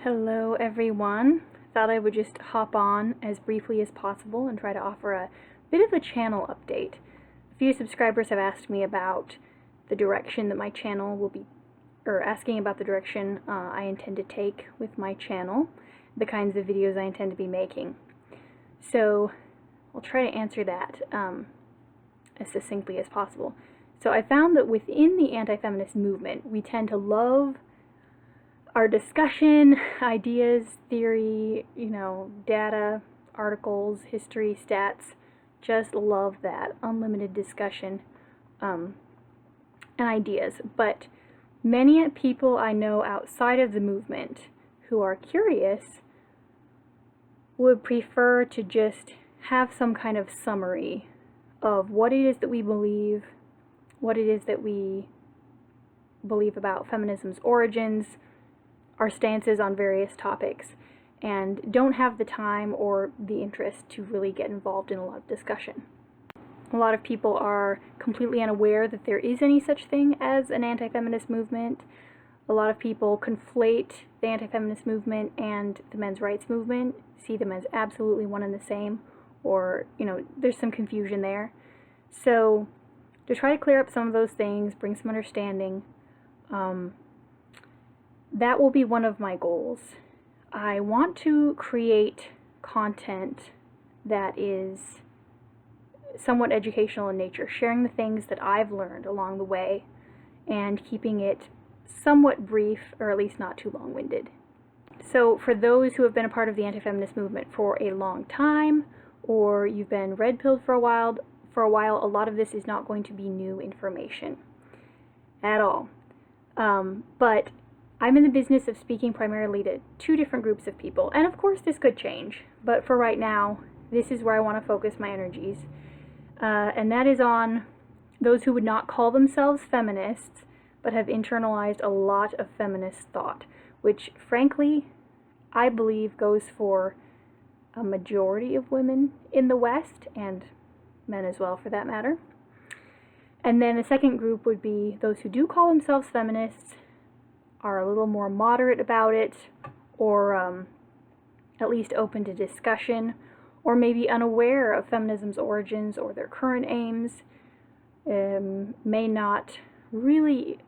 Hello everyone. Thought I would just hop on as briefly as possible and try to offer a bit of a channel update. A few subscribers have asked me about the direction that my channel will be, or asking about the direction I intend to take with my channel, the kinds of videos I intend to be making. So I'll try to answer that as succinctly as possible. So I found that within the anti-feminist movement, we tend to love our discussion, ideas, theory, data, articles, history, stats. Just love that unlimited discussion and ideas. But many people I know outside of the movement who are curious would prefer to just have some kind of summary of what it is that we believe, what it is that we believe about feminism's origins, our stances on various topics, and don't have the time or the interest to really get involved in a lot of discussion. A lot of people are completely unaware that there is any such thing as an anti-feminist movement. A lot of people conflate the anti-feminist movement and the men's rights movement, see them as absolutely one and the same, or, there's some confusion there. So, to try to clear up some of those things, bring some understanding, that will be one of my goals. I want to create content that is somewhat educational in nature, sharing the things that I've learned along the way and keeping it somewhat brief, or at least not too long-winded. So for those who have been a part of the anti-feminist movement for a long time, or you've been red-pilled for a while, a lot of this is not going to be new information at all. But I'm in the business of speaking primarily to two different groups of people, and of course this could change, but for right now, this is where I want to focus my energies, and that is on those who would not call themselves feminists, but have internalized a lot of feminist thought, which frankly, I believe goes for a majority of women in the West, and men as well for that matter. And then the second group would be those who do call themselves feminists, are a little more moderate about it, or at least open to discussion, or maybe unaware of feminism's origins or their current aims, may not really,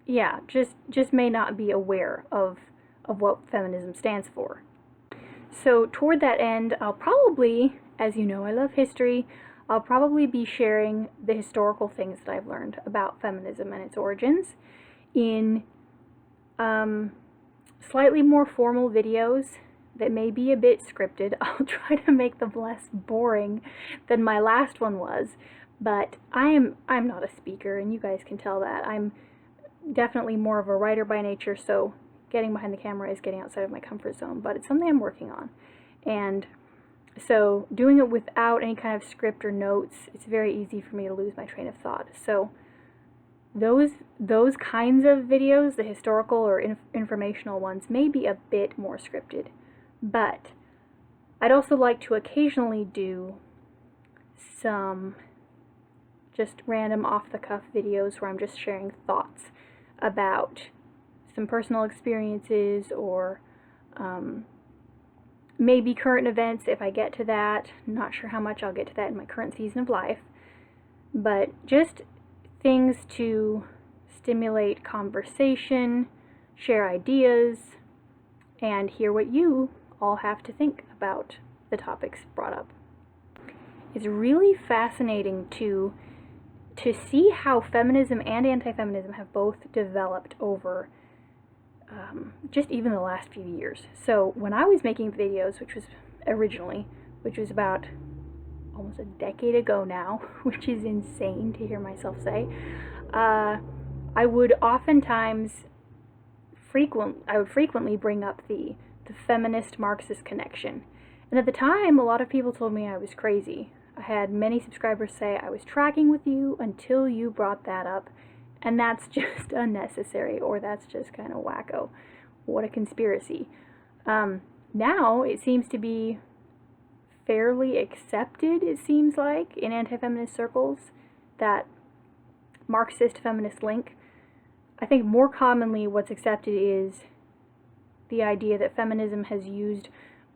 just may not be aware of what feminism stands for. So toward that end, I'll probably, as you know I love history, I'll probably be sharing the historical things that I've learned about feminism and its origins in slightly more formal videos that may be a bit scripted. I'll try to make them less boring than my last one was, but I'm not a speaker, and you guys can tell that. I'm definitely more of a writer by nature, so getting behind the camera is getting outside of my comfort zone, but it's something I'm working on. And so doing it without any kind of script or notes, it's very easy for me to lose my train of thought. So those kinds of videos, the historical or informational ones, may be a bit more scripted. But I'd also like to occasionally do some just random off-the-cuff videos where I'm just sharing thoughts about some personal experiences, or maybe current events if I get to that. I'm not sure how much I'll get to that in my current season of life. But just things to stimulate conversation, share ideas, and hear what you all have to think about the topics brought up. It's really fascinating to see how feminism and anti-feminism have both developed over just even the last few years. So when I was making videos, which was about almost a decade ago now, which is insane to hear myself say, I would frequently bring up the feminist Marxist connection. And at the time, a lot of people told me I was crazy. I had many subscribers say I was tracking with you until you brought that up, and that's just unnecessary, or that's just kind of wacko. What a conspiracy. Now it seems to be fairly accepted, it seems like, in anti-feminist circles, that Marxist feminist link. I think more commonly what's accepted is the idea that feminism has used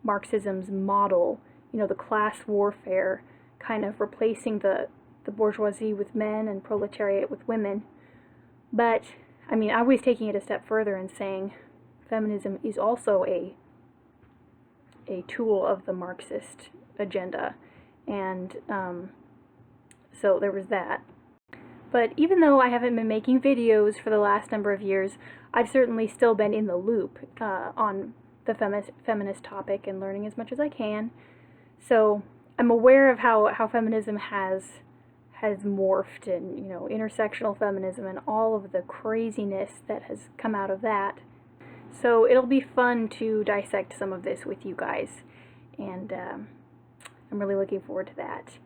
Marxism's model, you know, the class warfare, kind of replacing the bourgeoisie with men and proletariat with women. But, I mean, I was taking it a step further and saying feminism is also a tool of the Marxist agenda. And so there was that. But even though I haven't been making videos for the last number of years, I've certainly still been in the loop on the feminist topic and learning as much as I can. So I'm aware of how feminism has morphed, and, you know, intersectional feminism and all of the craziness that has come out of that. So it'll be fun to dissect some of this with you guys, and I'm really looking forward to that.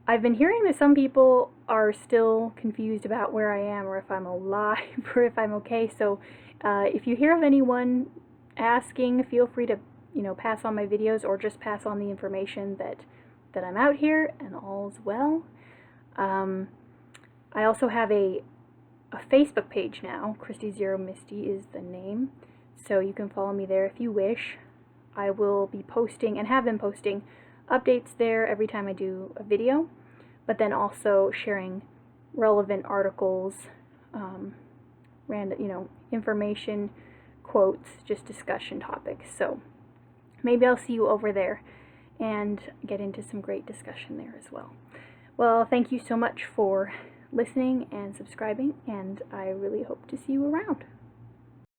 I've been hearing that some people are still confused about where I am, or if I'm alive, or if I'm okay. So if you hear of anyone asking, feel free to, you know, pass on my videos, or just pass on the information that I'm out here and all's well. I also have a Facebook page now. Christy Zero Misty is the name, so you can follow me there if you wish. I will be posting, and have been posting, updates there every time I do a video, but then also sharing relevant articles, random, you know, information, quotes, just discussion topics. So maybe I'll see you over there and get into some great discussion there as well. Well, thank you so much for listening and subscribing, and I really hope to see you around.